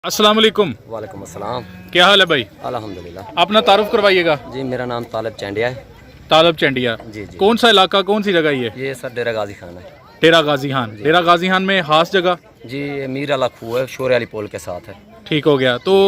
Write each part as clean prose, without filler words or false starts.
अस्सलाम वालेकुम। वालेकुम अस्सलाम। क्या हाल है भाई? अल्हम्दुलिल्लाह। अपना तारुफ करवाइएगा। जी मेरा नाम तालब चंडिया है। तालब चंडिया। जी जी। कौन सा इलाका, कौन सी जगह ये सर डेरा गाजी खान है। डेरा गाजी खान। डेरा गाजी खान में खास जगह? जी ये मीर अला खू है, शोर अली पोल के साथ है। ठीक हो गया। तो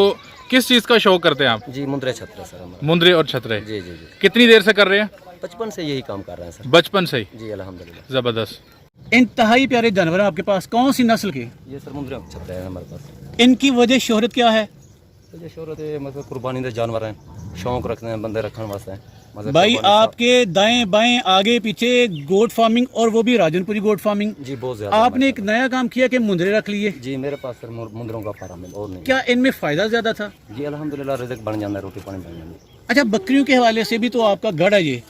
किस चीज़ का शौक करते हैं आप? जी मुंदरे छत्र सर हमारा। मुंदरे और छतरे। जी जी जी। कितनी देर से कर रहे हैं? बचपन से यही काम कर रहे हैं सर। बचपन से ही? जी अल्हम्दुलिल्लाह। ज़बरदस्त। इंतहाई प्यारे जानवर हैं आपके पास, कौन सी नस्ल के? ये सर मुंदरे छत्र है हमारे पास। इनकी वजह शोहरत क्या है? ये शोहरत है मतलब कुर्बानी के जानवर हैं, शौक रखते हैं बंदे रखने वास्ते। मतलब भाई आपके दाएं बाएं आगे पीछे गोट फार्मिंग, और वो भी राजनपुरी गोट फार्मिंग। जी बहुत ज्यादा। आपने एक नया काम किया कि मुंदरे रख लिए। जी मेरे पास सर मुंदरों का फार्म है और नहीं। क्या इनमें फायदा ज्यादा था? जी अल्हम्दुलिल्लाह रिज़्क बन जाता है, रोटी पानी बन जाती है। अच्छा, बकरियों के हवाले से भी तो आपका गढ़ है ये,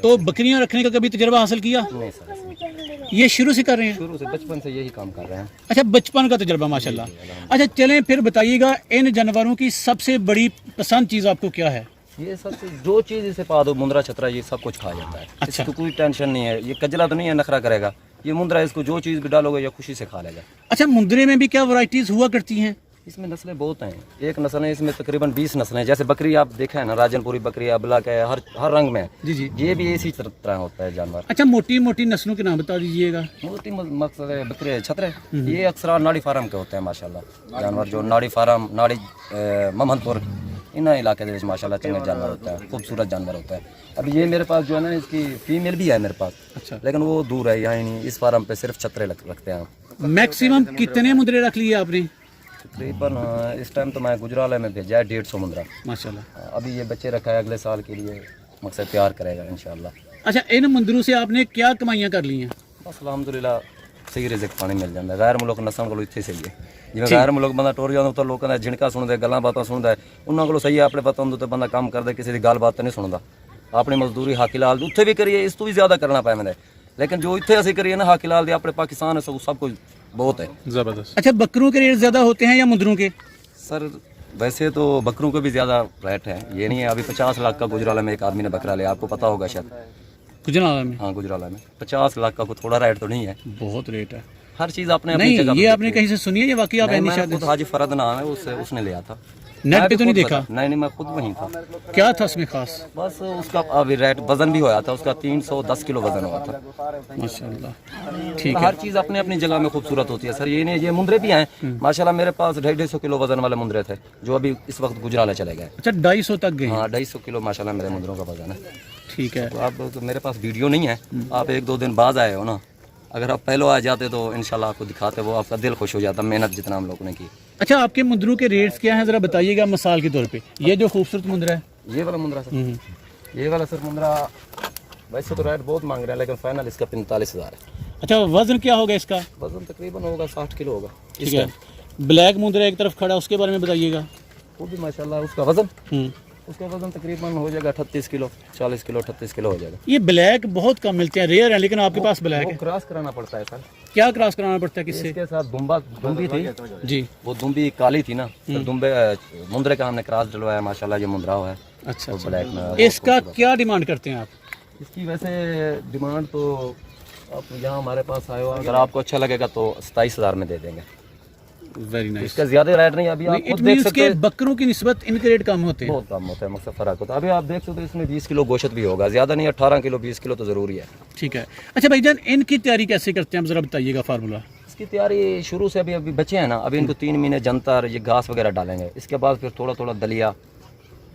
तो बकरियां रखने का कभी तजर्बा हासिल किया? नहीं सर, ये शुरू से कर रहे हैं? शुरू से बचपन से यही काम कर रहे हैं। अच्छा, बचपन का तजर्बा माशाल्लाह। अच्छा चलें फिर बताइएगा, इन जानवरों की सबसे बड़ी पसंद चीज़ आपको क्या है? ये सब जो चीज़ इसे पा दो, मुंदरा छतरा ये सब कुछ खा जाता है। अच्छा। इसको कोई टेंशन नहीं है, ये कजला तो नहीं है नखरा करेगा। ये मुंदरा इसको जो चीज़ भी डालोगे ये खुशी से खा लेगा। अच्छा, मुंदरे में भी क्या वैरायटीज हुआ करती हैं? इसमें नस्लें बहुत हैं। एक नस्ल है, इसमें तकरीबन 20 नस्लें हैं। जैसे बकरी आप देखे है ना, राजनपुरी बकरी है, ब्लैक है, हर रंग में है। जी जी। ये भी इसी तरह होता है जानवर। अच्छा, मोटी मोटी नस्लों के नाम बता दीजिएगा। मोटी मकसद है बकरे छतरे, ये अक्सर नाड़ी फार्म के होते हैं माशाल्लाह जानवर। जो नाड़ी फार्म, नाड़ी मोहम्मदपुर, इन इलाके के माशाल्लाह चंगे जानवर होता है, खूबसूरत जानवर होता है। अभी ये मेरे पास जो है ना, इसकी फीमेल भी है मेरे पास। अच्छा। लेकिन वो दूर है, यहाँ ही नहीं। इस फार्म पे सिर्फ छतरे रखते हैं। मैक्सिमम कितने मुंदरे रख लिए आपने? तकरीबन इस टाइम तो मैं गुजरात में भेजा है 150 मुंदरा माशाल्लाह। अभी ये बच्चे रखा है, अगले साल के लिए मकसद तैयार करेगा इंशाल्लाह। अच्छा, इन मुंदरों से आपने क्या कमाइयाँ कर ली हैं? बस अल्हम्दुलिल्लाह सही रिज़्क पानी मिल जाता है। गैर मुल्क नस्ल को इतने सही है। जिवें गैर मुल्क बंदा टुर जाता तो लोगों का झिणका सुनता है, गल्लां बातां सुनता है, उन्होंने को सही है। अपने पता होंगे तो बंदा काम करता, किसी की गल बात नहीं सुनता। अपनी मजदूरी हाकिलाल उत्थे भी करिए, इस तो भी ज़्यादा करना पाए मैंने। लेकिन जो इतने असी करिए ना हाकिलाल दे, अपने पाकिस्तान है सब कुछ बहुत है। ज़बरदस्त। अच्छा, बकरों के रेट ज़्यादा होते हैं या मुंदरों के? सर वैसे तो बकरों के भी ज़्यादा रेट है, ये नहीं है। अभी 50 लाख का गुजरात में एक आदमी ने बकरा लिया, आपको पता होगा शायद। गुजरात में? हाँ गुजरात में 50 लाख का कोई थोड़ा रेट तो नहीं है, बहुत रेट है। हर चीज़ अपने अपनी नहीं, जगह ये पे आपने कहीं से सुनी है या वाकई आप नहीं, ऐनी मैं शायद खुद हाजी फरद नाम है, उसने लिया था। नेट पे तो नहीं खुद देखा? नहीं नहीं, मैं खुद वहीं था। क्या था उसमें खास? बस उसका अभी रेट वजन भी होया था, उसका 310 किलो वजन हुआ था। माशाल्लाह। ठीक है। हर चीज़ अपने अपनी जगह में खूबसूरत होती है सर। ये नहीं, ये मुंदरे भी हैं माशाल्लाह। मेरे पास 250 किलो वजन वाले मुंदरे थे जो अभी इस वक्त गुजरात चले गए। अच्छा, 250 तक गए? हाँ 250 किलो माशाल्लाह मेरे मुंदरों का वजन है। ठीक है। तो आप तो मेरे पास वीडियो नहीं है, आप 1-2 दिन बाद आए हो ना, अगर आप पहले आ जाते तो इंशाल्लाह आपको दिखाते, वो आपका दिल खुश हो जाता, मेहनत जितना हम लोगों ने की। अच्छा, आपके मुंदरों के रेट्स क्या हैं, ज़रा बताइएगा मिसाल के तौर पे। ये जो खूबसूरत मुंदरा है, ये वाला मुंदरा सर, ये वाला सर मुंदरा वैसे तो रेट बहुत मांग रहे हैं, लेकिन फाइनल इसका 45,000 है। अच्छा, वजन क्या होगा इसका? वजन तकरीबन होगा 60 किलो होगा। ठीक है। ब्लैक मुंदरा एक तरफ खड़ा, उसके बारे में बताइएगा। वो भी माशाल्लाह उसका वजन उसका वजन तकरीबन हो जाएगा 38 किलो, 40 किलो, 38 किलो हो जाएगा। ये ब्लैक बहुत कम मिलते हैं, रेयर है, लेकिन आपके पास ब्लैक है। क्रॉस कराना पड़ता है सर। क्या क्रॉस कराना पड़ता है, किससे? इसके साथ दुम्बी थी जी, वो दुम्बी काली थी ना, तो दुम्बे मुंदरे का हमने क्रॉस डलवाया माशाल्लाह, ये मुंदरा है। अच्छा, तो ब्लैक में इसका क्या डिमांड करते हैं आप? इसकी वैसे डिमांड तो आप यहाँ हमारे पास आए हो, अगर आपको अच्छा लगेगा तो 27,000 में दे देंगे। Very nice. इसका ज्यादा रेट नहीं, अभी आप खुद देख सकते हैं। बकरों की निस्बत इनके रेट कम होते हैं? बहुत कम होता है, मकसद फर्क होता है। अभी आप देख सकते हो इसमें 20 किलो गोश्त भी होगा, ज्यादा नहीं, 18 किलो 20 किलो तो जरूरी है। ठीक है। अच्छा भाईजान, इनकी तैयारी कैसे करते हैं, जरा बताइएगा फार्मूला। इसकी तैयारी शुरू से अभी बच्चे हैं ना, अभी इनको 3 महीने जंतर, ये घास वगैरह डालेंगे। इसके बाद फिर थोड़ा थोड़ा दलिया,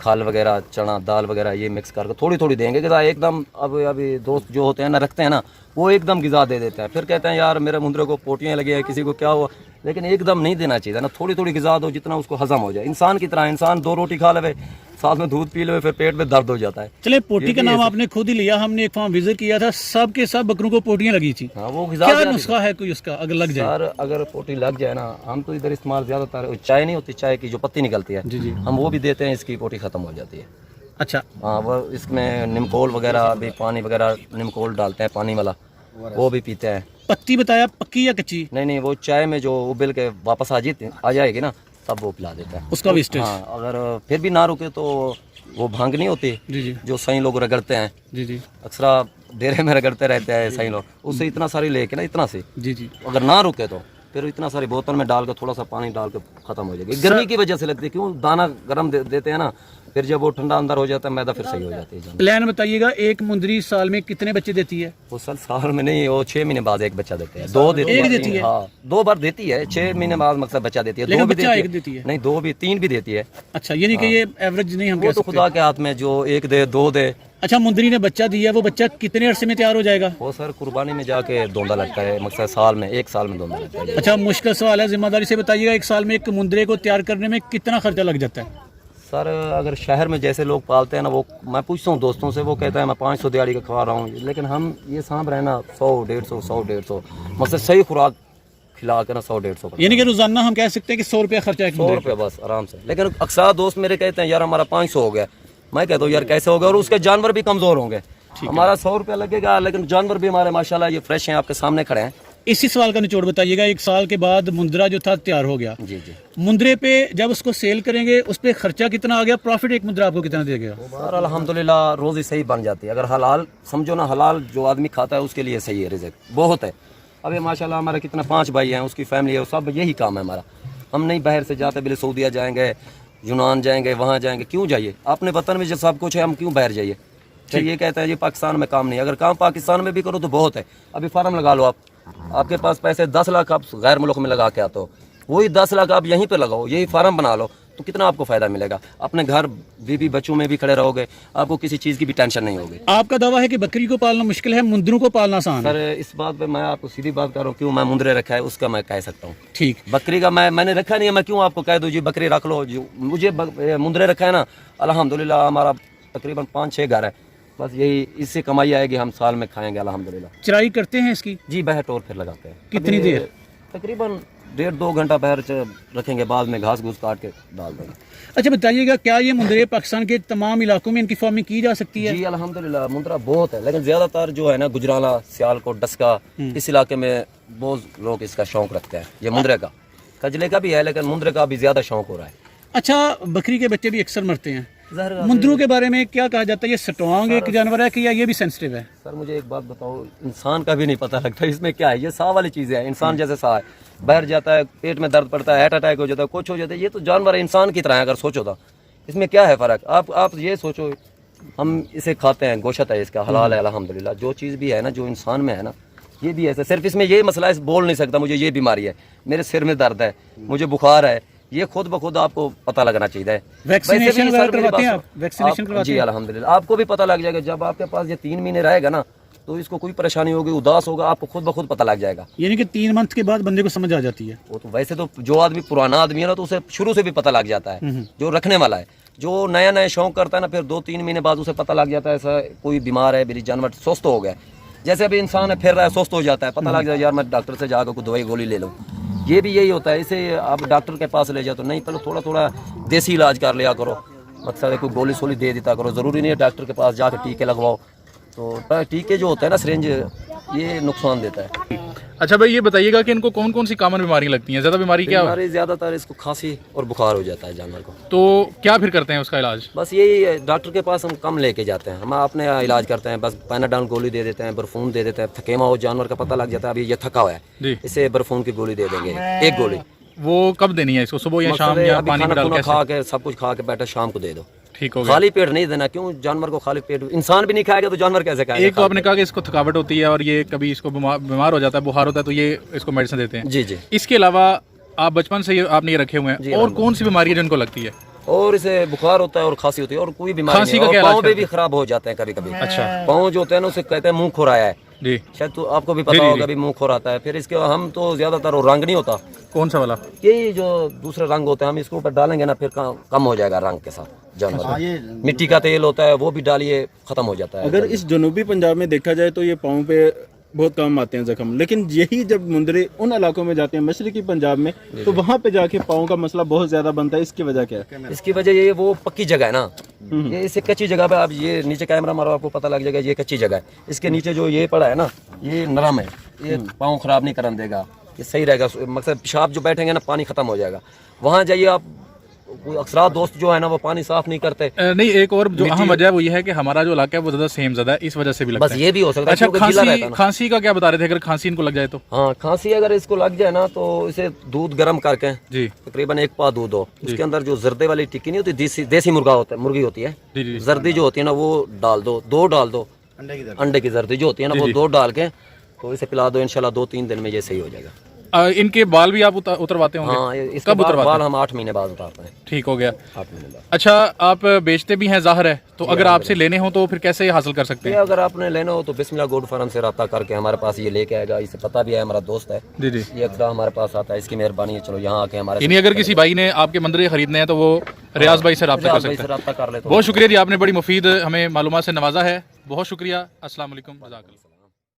खाल वगैरह, चना दाल वगैरह ये मिक्स करके थोड़ी थोड़ी देंगे। गिज़ा एकदम अभी दोस्त जो होते हैं ना, रखते हैं ना, वो एकदम गिज़ा दे देते हैं। फिर कहते हैं यार मेरे मुंदरे को पोटियाँ लगी है, किसी को क्या हुआ, लेकिन एकदम नहीं देना चाहिए ना। थोड़ी थोड़ी गिज़ा दो, जितना उसको हजम हो जाए। इंसान की तरह, इंसान 2 रोटी खा ले, साथ में दूध पी ले, फिर पेट में दर्द हो जाता है। चले, पोटी का नाम आपने खुद ही लिया, हमने एक फार्म विजिट किया था, सब के सब बकरों को पोटियां लगी थी। हाँ वो गिज़ा क्या नुस्खा है कोई उसका, अगर लग जाए? सर अगर पोटी लग जाए ना, हम तो इधर इस्तेमाल ज़्यादातर चाय नहीं होती, चाय की जो पत्ती निकलती है, जी जी, हम वो भी देते हैं, इसकी पोटी ख़त्म हो जाती है। अच्छा। हाँ वो इसमें निमकोल वगैरह, अभी पानी वगैरह निमकोल डालते हैं पानी वाला, वो भी पीते हैं। पत्ती बताया, पक्की या कच्ची? नहीं, वो चाय में जो उबल के वापस आ जाएगी ना, तब वो पिला देता है उसका वेस्टेज। हाँ, अगर फिर भी ना रुके तो वो भांग नहीं होती जी जी, जो सही लोग रगड़ते हैं, जी जी, अक्सर डेरे में रगड़ते रहते हैं सही लोग, उससे इतना सारी लेके ना, इतना से जी जी, अगर ना रुके तो फिर इतना सारी बोतल में डाल कर थोड़ा सा पानी डाल कर ख़त्म हो जाएगी। गर्मी की वजह से लगती है, क्यों दाना गर्म देते हैं ना, फिर जब वो ठंडा अंदर हो जाता है मैदा फिर सही हो जाती है। प्लान बताइएगा, एक मुंदरी साल में कितने बच्चे देती है? वो साल में नहीं, वो 6 महीने बाद एक बच्चा देते हैं। 2 देती है, हाँ 2 बार देती है, 6 महीने बाद मतलब बच्चा देती है। 2 भी देती है, नहीं 2 भी 3 भी देती है। अच्छा, यानी कि ये एवरेज नहीं हम कह सकते, तो खुदा के हाथ में, जो 1 दे 2 दे। अच्छा, मुंदरी ने बच्चा दिया, वो बच्चा कितने अरसे में तैयार हो जाएगा? वो सर कुर्बानी में जाके दोंदा लगता है, मतलब साल में 1 साल में दोंदा लगता है। अच्छा, मुश्किल सवाल है, जिम्मेदारी से बताइएगा, एक साल में एक मुंदरे को तैयार करने में कितना खर्चा लग जाता है? सर अगर शहर में जैसे लोग पालते हैं ना, वो मैं पूछता हूँ दोस्तों से, वो कहता है मैं 500 दिहाड़ी का खवा रहा हूँ, लेकिन हम ये सांभ रहे ना 100-150 मतलब सही खुराक खिला कर ना 100-150। यानी कि रोजाना हम कह सकते हैं कि 100 रुपया खर्चा है, 100 रुपये बस आराम से। लेकिन अक्सर दोस्त मेरे कहते हैं यार हमारा 500 हो गया, मैं कहता हूँ यार कैसे हो गया, और उसके जानवर भी कमज़ोर होंगे। हमारा 100 रुपया लगेगा, लेकिन जानवर भी हमारे माशाल्लाह ये फ्रेश हैं, आपके सामने खड़े हैं। इसी सवाल का निचोड़ बताइएगा, एक साल के बाद मुंदरा जो था तैयार हो गया, जी जी, मुंदरे पे जब उसको सेल करेंगे उस पे खर्चा कितना आ गया, प्रॉफिट एक मुंदरा आपको कितना देगा? सर अल्हम्दुलिल्लाह रोज़ी सही बन जाती है, अगर हलाल समझो ना, हलाल जो आदमी खाता है उसके लिए सही है, रिज़्क बहुत है। अभी माशाल्लाह हमारे कितना 5 भाई हैं, उसकी फैमिली है, सब यही काम है हमारा। हम नहीं बाहर से जाते, बिल्कुल सऊदीया जाएंगे, यूनान जाएंगे, वहाँ जाएंगे, क्यों जाइए? अपने वतन में जब सब कुछ है, हम क्यों बाहर जाइए? फिर ये कहते हैं ये पाकिस्तान में काम नहीं, अगर काम पाकिस्तान में भी करो तो बहुत है। अभी फार्म लगा लो आप, आपके पास पैसे 10 लाख आप गैर मुल्क में लगा के आते हो, वही 10 लाख आप यहीं पे लगाओ, यही फार्म बना लो, तो कितना आपको फ़ायदा मिलेगा? अपने घर बीबी बच्चों में भी खड़े रहोगे, आपको किसी चीज़ की भी टेंशन नहीं होगी। आपका दावा है कि बकरी को पालना मुश्किल है, मुंदरों को पालना आसान है? सर इस बात पे मैं आपको सीधी बात कर रहा हूँ, क्यों मैं मुंदरे रखा है उसका मैं कह सकता हूँ। ठीक, बकरी का मैंने रखा नहीं है, मैं क्यों आपको कह दूँ जी बकरी रख लो? जो मुझे मुंदरे रखा है ना, अल्हम्दुलिल्लाह हमारा तकरीबन 5-6 घर है, बस यही इससे कमाई आएगी, हम साल में खाएंगे अल्हम्दुलिल्लाह। चराई करते हैं इसकी? जी बहर टोर फिर लगाते हैं। कितनी देर? तकरीबन 1.5-2 घंटा बहर रखेंगे, बाद में घास घूस काट के डाल देंगे। अच्छा बताइएगा, क्या ये मुंदरे पाकिस्तान के तमाम इलाकों में इनकी फार्मिंग की जा सकती है? जी अल्हम्दुलिल्लाह मुंदरा बहुत है, लेकिन ज़्यादातर जो है ना गुजराला, सियालकोट, डस्का, इस इलाके में बहुत लोग इसका शौक रखते हैं। ये मुंदरे का, कजले का भी है, लेकिन मुंदरे का भी ज़्यादा शौक हो रहा है। अच्छा, बकरी के बच्चे भी अक्सर मरते हैं, मुंदरों के बारे में क्या कहा जाता है? ये स्ट्रॉन्ग एक जानवर है कि या ये भी सेंसिटिव है? सर मुझे एक बात बताओ, इंसान का भी नहीं पता लगता इसमें क्या है, ये साह वाली चीज़ें हैं, इंसान जैसे साह है, बाहर जाता है, पेट में दर्द पड़ता है, हार्ट अटैक हो जाता है, कुछ हो जाता है, ये तो जानवर है, इंसान की तरह है। अगर सोचो तो इसमें क्या है फ़र्क? आप ये सोचो, हम इसे खाते हैं, गोश्त है इसका, हलाल है अल्हम्दुलिल्लाह। जो चीज़ भी है ना, जो इंसान में है ना, ये भी ऐसा। सिर्फ इसमें ये मसला है, बोल नहीं सकता मुझे ये बीमारी है, मेरे सिर में दर्द है, मुझे बुखार है, ये खुद ब खुद आपको पता लगना चाहिए। वैक्सीनेशन करवाते हैं आप? वैक्सीनेशन करवाते जी अल्हम्दुलिल्लाह, आपको भी पता लग जाएगा। जब आपके पास ये 3 महीने रहेगा ना, तो इसको कोई परेशानी होगी, उदास होगा, आपको खुद ब खुद पता लग जाएगा। यानी कि 3 मंथ के बाद बंदे को समझ आ जाती है? वो तो वैसे तो जो आदमी पुराना आदमी है ना, तो उसे शुरू से भी पता लग जाता है, जो रखने वाला है। जो नया नया शौक करता है ना, फिर 2-3 महीने बाद उसे पता लग जाता है ऐसा कोई बीमार है, मेरी जानवर सुस्त हो गया। जैसे अभी इंसान है, फिर रहा है, सुस्त हो जाता है, पता लग जाए यार मैं डॉक्टर से जाकर कोई दवाई गोली ले लूँ। ये भी यही होता है, इसे आप डॉक्टर के पास ले जाओ तो नहीं, पहले थोड़ा थोड़ा देसी इलाज कर लिया करो, मतलब कोई गोली सोली दे देता करो, ज़रूरी नहीं है डॉक्टर के पास जाकर टीके लगवाओ। तो टीके जो होता है ना, सिरिंज, ये नुकसान देता है। अच्छा भाई, ये बताइएगा कि इनको कौन कौन सी कॉमन बीमारियां लगती हैं? ज़्यादा बीमारी क्या है? ज़्यादातर इसको खांसी और बुखार हो जाता है जानवर को। तो क्या फिर करते हैं उसका इलाज? बस यही डॉक्टर के पास हम कम लेके जाते हैं, हम अपने इलाज करते हैं, बस पैनाडॉल गोली दे देते हैं, बर्फून दे देते हैं। थकेमा हो जानवर का पता लग जाता है अभी ये थका हुआ है, इसे बर्फून की गोली दे देंगे, 1 गोली। वो कब देनी है इसको, सुबह या शाम या पानी में डाल के? खा के सब कुछ खा के बैठा, शाम को दे दो, ठीक हो गया। खाली पेट नहीं देना, क्यों? जानवर को खाली पेट, इंसान भी नहीं खाएगा तो जानवर कैसे खाएगा? एक तो आपने कहा कि इसको थकावट होती है और ये कभी इसको बीमार हो जाता है, बुखार होता है, तो ये इसको मेडिसिन देते हैं। जी जी। इसके अलावा आप बचपन से आपने ये रखे हुए हैं, और कौन सी बीमारी है जिनको लगती है? और इसे बुखार होता है और खांसी होती है, और कोई बीमारी खांसी नहीं। का क्या पाँव भी खराब हो जाते हैं कभी कभी। अच्छा, पाँव जो होते हैं ना, उसे कहते हैं मुंह खुराया है जी, शायद तो आपको भी पता होगा, अभी मुंह खुराता है। फिर इसके हम तो ज्यादातर वो रंग नहीं होता। कौन सा वाला? यही जो दूसरे रंग होते हैं, हम इसके ऊपर डालेंगे ना, फिर कम हो जाएगा रंग के साथ जानवर। मिट्टी का तेल होता है, वो भी डालिए, खत्म हो जाता है। अगर इस जनूबी पंजाब में देखा जाए तो ये पाँव पे बहुत कम आते हैं जख्म, लेकिन यही जब मुंदरे उन इलाकों में जाते हैं मशरकी पंजाब में, तो वहाँ पे जाके पाँव का मसला बहुत ज्यादा बनता है। इसकी वजह क्या है? इसकी वजह ये वो पक्की जगह है ना, ये इसे कच्ची जगह पे आप ये नीचे कैमरा मारो, आपको पता लग जाएगा ये कच्ची जगह है। इसके नीचे जो ये पड़ा है ना, ये नरम है, ये पाँव खराब नहीं करने देगा, ये सही रहेगा। मतलब पेशाब जो बैठेंगे ना, पानी खत्म हो जाएगा। वहाँ जाइए आप, कोई अक्सर दोस्त जो है ना वो पानी साफ नहीं करते। नहीं, एक और जो अहम वजह है वो ये है कि हमारा जो इलाका है वो ज़्यादा सेम ज़्यादा है, इस वजह से भी लगता बस है। ये भी हो सकता है। अच्छा, क्योंकि गीला रहता है ना। खांसी का क्या बता रहे थे, अगर खांसी इनको लग जाए तो? हाँ, खांसी अगर इसको लग जाए ना तो इसे दूध गर्म करके जी तकरीबन 1 पाव दूध हो, उसके अंदर जो जर्दे वाली टिक्की नहीं होती, देसी मुर्गी होती है, जी जर्दी जो होती है ना वो डाल दो, 2 डाल दो, अंडे की जर्दी जो होती है ना वो 2 डाल के तो इसे पिला दो, इंशाल्लाह 2-3 दिन में ये सही हो जाएगा। इनके बाल भी आप उतरवाते होंगे? हाँ, इसके कब उतरवाते बाल हम 8 महीने बाद उतारते हैं। ठीक हो गया। 8 महीने बाद। अच्छा, आप बेचते भी हैं ज़ाहिर है, तो अगर आपसे लेने हो तो फिर कैसे हासिल कर सकते हैं? अगर आपने लेना हो तो बिस्मिल्लाह गोड फार्म से रब्ता करके हमारे पास ये लेके आएगा, इसे पता भी है, हमारा दोस्त है जी जी। ये अक्सर हमारे पास आता है, इसकी मेहरबानी है। चलो यहाँ आके हमारे यानी अगर किसी भाई ने आपके मंदिर खरीदने हैं तो वो रियाज भाई से रब्ता कर सकते हैं। रब्ता कर ले। बहुत शुक्रिया जी, आपने बड़ी मुफीद हमें मालूमात से नवाजा है, बहुत शुक्रिया। अस्सलाम वालेकुम।